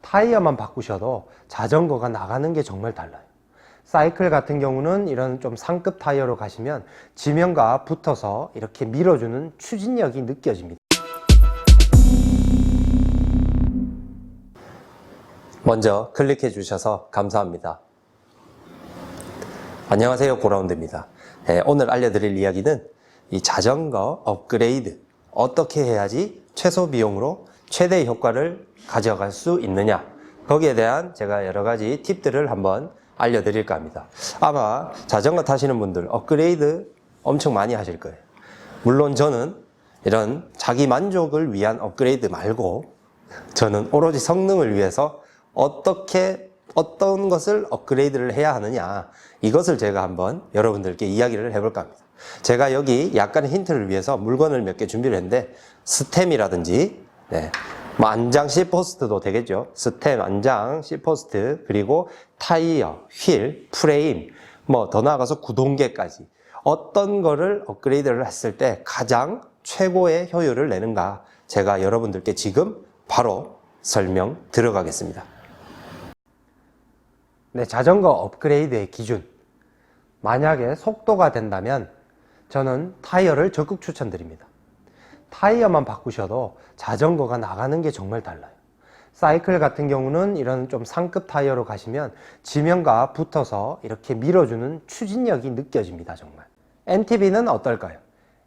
타이어만 바꾸셔도 자전거가 나가는 게 정말 달라요. 사이클 같은 경우는 이런 좀 상급 타이어로 가시면 지면과 붙어서 이렇게 밀어주는 추진력이 느껴집니다. 먼저 클릭해 주셔서 감사합니다. 안녕하세요, 고라운드입니다. 오늘 알려드릴 이야기는 이 자전거 업그레이드 어떻게 해야지 최소 비용으로 최대의 효과를 가져갈 수 있느냐, 거기에 대한 제가 여러 가지 팁들을 한번 알려드릴까 합니다. 아마 자전거 타시는 분들 업그레이드 엄청 많이 하실 거예요. 물론 저는 이런 자기 만족을 위한 업그레이드 말고 저는 오로지 성능을 위해서 어떤 것을 업그레이드를 해야 하느냐, 이것을 제가 한번 여러분들께 이야기를 해볼까 합니다. 제가 여기 약간의 힌트를 위해서 물건을 몇 개 준비를 했는데, 스템이라든지 안장 C포스트도 되겠죠. 스템, 안장, C포스트, 그리고 타이어, 휠, 프레임, 더 나아가서 구동계까지 어떤 거를 업그레이드를 했을 때 가장 최고의 효율을 내는가, 제가 여러분들께 지금 바로 설명 들어가겠습니다. 자전거 업그레이드의 기준, 만약에 속도가 된다면 저는 타이어를 적극 추천드립니다. 타이어만 바꾸셔도 자전거가 나가는 게 정말 달라요. 사이클 같은 경우는 이런 좀 상급 타이어로 가시면 지면과 붙어서 이렇게 밀어주는 추진력이 느껴집니다. 정말. MTB는 어떨까요?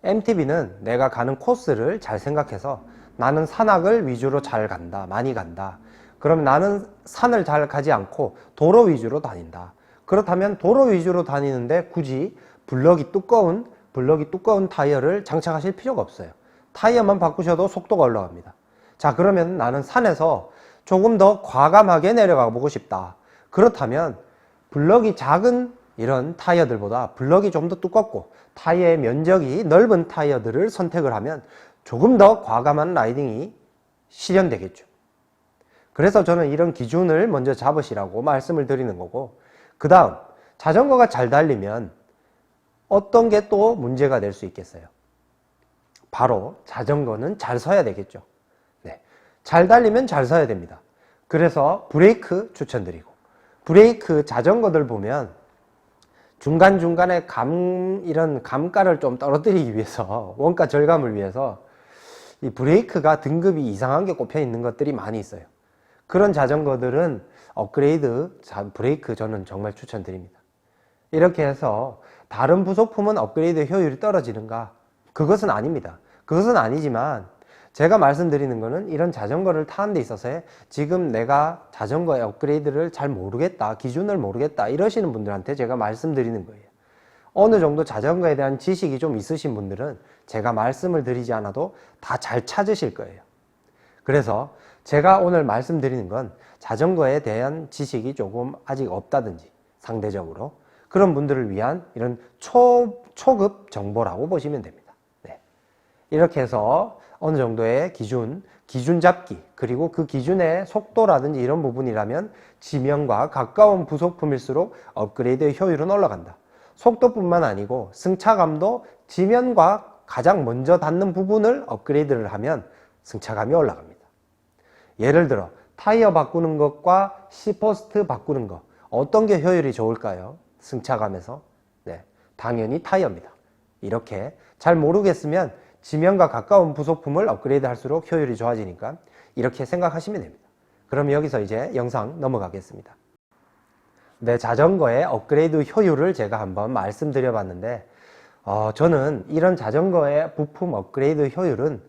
MTB는 내가 가는 코스를 잘 생각해서 나는 산악을 위주로 잘 간다, 많이 간다. 그럼 나는 산을 잘 가지 않고 도로 위주로 다닌다. 그렇다면 도로 위주로 다니는데 굳이 블럭이 두꺼운 타이어를 장착하실 필요가 없어요. 타이어만 바꾸셔도 속도가 올라갑니다. 자, 그러면 나는 산에서 조금 더 과감하게 내려가 보고 싶다. 그렇다면 블럭이 작은 이런 타이어들보다 블럭이 좀 더 두껍고 타이어의 면적이 넓은 타이어들을 선택을 하면 조금 더 과감한 라이딩이 실현되겠죠. 그래서 저는 이런 기준을 먼저 잡으시라고 말씀을 드리는 거고, 그 다음 자전거가 잘 달리면 어떤 게 또 문제가 될 수 있겠어요? 바로 자전거는 잘 서야 되겠죠. 잘 달리면 잘 서야 됩니다. 그래서 브레이크 추천드리고, 브레이크 자전거들 보면 중간중간에 이런 감가를 좀 떨어뜨리기 위해서, 원가 절감을 위해서 이 브레이크가 등급이 이상한 게 꼽혀 있는 것들이 많이 있어요. 그런 자전거들은 업그레이드 브레이크 저는 정말 추천드립니다. 이렇게 해서 다른 부속품은 업그레이드 효율이 떨어지는가? 그것은 아닙니다. 그것은 아니지만 제가 말씀드리는 거는 이런 자전거를 타는 데 있어서 지금 내가 자전거의 업그레이드를 잘 모르겠다, 기준을 모르겠다 이러시는 분들한테 제가 말씀드리는 거예요. 어느 정도 자전거에 대한 지식이 좀 있으신 분들은 제가 말씀을 드리지 않아도 다 잘 찾으실 거예요. 그래서 제가 오늘 말씀드리는 건 자전거에 대한 지식이 조금 아직 없다든지 상대적으로 그런 분들을 위한 이런 초급 정보라고 보시면 됩니다. 이렇게 해서 어느 정도의 기준 잡기, 그리고 그 기준의 속도라든지 이런 부분이라면 지면과 가까운 부속품일수록 업그레이드의 효율은 올라간다. 속도뿐만 아니고 승차감도 지면과 가장 먼저 닿는 부분을 업그레이드를 하면 승차감이 올라갑니다. 예를 들어 타이어 바꾸는 것과 C포스트 바꾸는 것, 어떤 게 효율이 좋을까요? 승차감에서? 당연히 타이어입니다. 이렇게 잘 모르겠으면 지면과 가까운 부속품을 업그레이드 할수록 효율이 좋아지니까 이렇게 생각하시면 됩니다. 그럼 여기서 이제 영상 넘어가겠습니다. 자전거의 업그레이드 효율을 제가 한번 말씀드려 봤는데, 저는 이런 자전거의 부품 업그레이드 효율은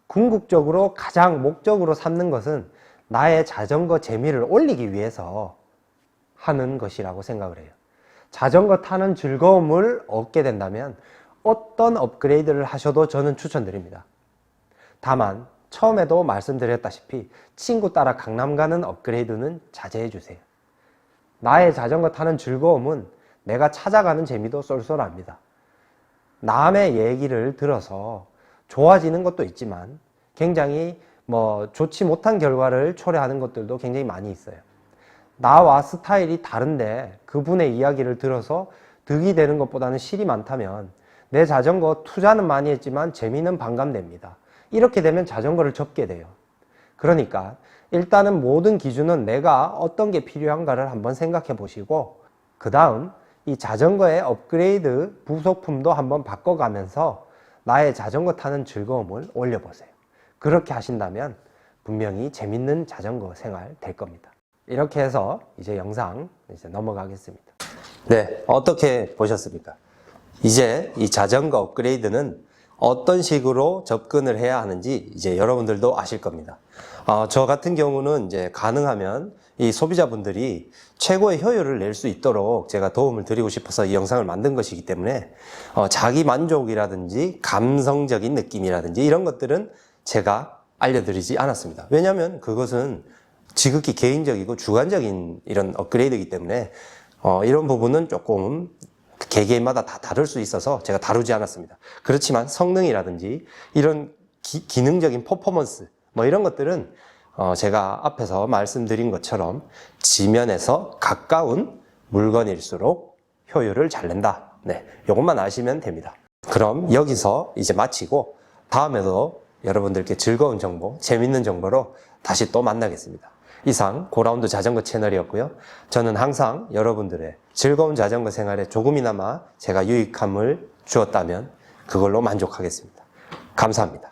궁극적으로 가장 목적으로 삼는 것은 나의 자전거 재미를 올리기 위해서 하는 것이라고 생각을 해요. 자전거 타는 즐거움을 얻게 된다면 어떤 업그레이드를 하셔도 저는 추천드립니다. 다만 처음에도 말씀드렸다시피 친구 따라 강남 가는 업그레이드는 자제해 주세요. 나의 자전거 타는 즐거움은 내가 찾아가는 재미도 쏠쏠합니다. 남의 얘기를 들어서 좋아지는 것도 있지만 굉장히 좋지 못한 결과를 초래하는 것들도 굉장히 많이 있어요. 나와 스타일이 다른데 그분의 이야기를 들어서 득이 되는 것보다는 실이 많다면 내 자전거 투자는 많이 했지만 재미는 반감됩니다. 이렇게 되면 자전거를 접게 돼요. 그러니까 일단은 모든 기준은 내가 어떤 게 필요한가를 한번 생각해 보시고, 그 다음 이 자전거의 업그레이드 부속품도 한번 바꿔가면서 나의 자전거 타는 즐거움을 올려보세요. 그렇게 하신다면 분명히 재밌는 자전거 생활 될 겁니다. 이렇게 해서 이제 영상 넘어가겠습니다. 네, 어떻게 보셨습니까? 이제 이 자전거 업그레이드는 어떤 식으로 접근을 해야 하는지 이제 여러분들도 아실 겁니다. 저 같은 경우는 이제 가능하면 이 소비자분들이 최고의 효율을 낼 수 있도록 제가 도움을 드리고 싶어서 이 영상을 만든 것이기 때문에 자기 만족이라든지 감성적인 느낌이라든지 이런 것들은 제가 알려드리지 않았습니다. 왜냐하면 그것은 지극히 개인적이고 주관적인 이런 업그레이드이기 때문에 이런 부분은 조금 개개인마다 다 다를 수 있어서 제가 다루지 않았습니다. 그렇지만 성능이라든지 이런 기능적인 퍼포먼스 뭐 이런 것들은 제가 앞에서 말씀드린 것처럼 지면에서 가까운 물건일수록 효율을 잘 낸다. 네, 이것만 아시면 됩니다. 그럼 여기서 이제 마치고 다음에도 여러분들께 즐거운 정보, 재밌는 정보로 다시 또 만나겠습니다. 이상 고라운드 자전거 채널이었고요. 저는 항상 여러분들의 즐거운 자전거 생활에 조금이나마 제가 유익함을 주었다면 그걸로 만족하겠습니다. 감사합니다.